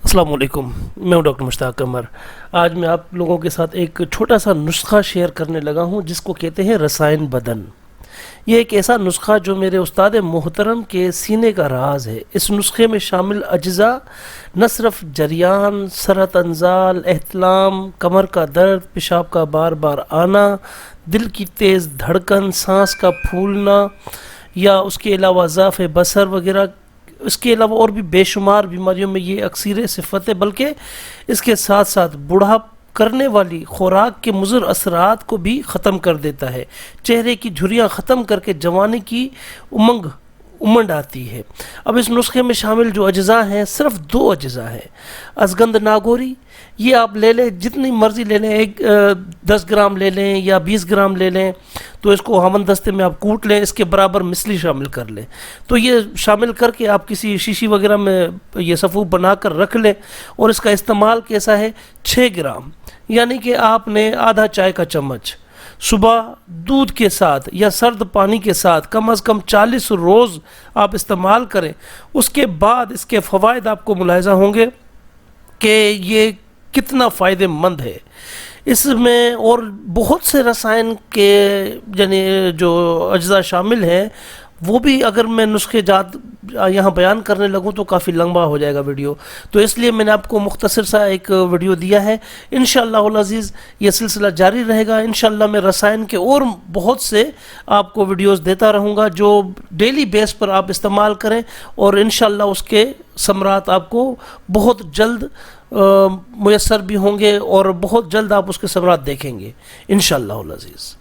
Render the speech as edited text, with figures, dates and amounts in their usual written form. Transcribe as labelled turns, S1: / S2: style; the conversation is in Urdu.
S1: السلام علیکم، میں ہوں ڈاکٹر مشتاق قمر۔ آج میں آپ لوگوں کے ساتھ ایک چھوٹا سا نسخہ شیئر کرنے لگا ہوں جس کو کہتے ہیں رسائن بدن۔ یہ ایک ایسا نسخہ جو میرے استاد محترم کے سینے کا راز ہے۔ اس نسخے میں شامل اجزاء نہ صرف جریان، سرعت انزال، احتلام، کمر کا درد، پیشاب کا بار بار آنا، دل کی تیز دھڑکن، سانس کا پھولنا یا اس کے علاوہ ضعف بصر وغیرہ، اس کے علاوہ اور بھی بے شمار بیماریوں میں یہ اکثر صفت ہے، بلکہ اس کے ساتھ ساتھ بوڑھا کرنے والی خوراک کے مضر اثرات کو بھی ختم کر دیتا ہے، چہرے کی جھریاں ختم کر کے جوانی کی امنڈ آتی ہے۔ اب اس نسخے میں شامل جو اجزاء ہیں، صرف 2 اجزاء ہیں۔ ازگند ناگوری، یہ آپ لے لیں، جتنی مرضی لے لیں، 10 گرام لے لیں یا 20 گرام لے لیں، تو اس کو ہمن دستے میں آپ کوٹ لیں، اس کے برابر مسلی شامل کر لیں۔ تو یہ شامل کر کے آپ کسی شیشی وغیرہ میں یہ صفوف بنا کر رکھ لیں، اور اس کا استعمال کیسا ہے؟ 6 گرام، یعنی کہ آپ نے آدھا چائے کا چمچ صبح دودھ کے ساتھ یا سرد پانی کے ساتھ کم از کم 40 روز آپ استعمال کریں۔ اس کے بعد اس کے فوائد آپ کو ملاحظہ ہوں گے کہ یہ کتنا فائدہ مند ہے۔ اس میں اور بہت سے رسائن کے یعنی جو اجزاء شامل ہیں، وہ بھی اگر میں نسخے جات یہاں بیان کرنے لگوں تو کافی لمبا ہو جائے گا ویڈیو، تو اس لیے میں نے آپ کو مختصر سا ایک ویڈیو دیا ہے۔ انشاءاللہ العزیز یہ سلسلہ جاری رہے گا۔ انشاءاللہ میں رسائن کے اور بہت سے آپ کو ویڈیوز دیتا رہوں گا جو ڈیلی بیس پر آپ استعمال کریں، اور انشاءاللہ اس کے ثمرات آپ کو بہت جلد میسر بھی ہوں گے، اور بہت جلد آپ اس کے ثمرات دیکھیں گے انشاءاللہ العزیز۔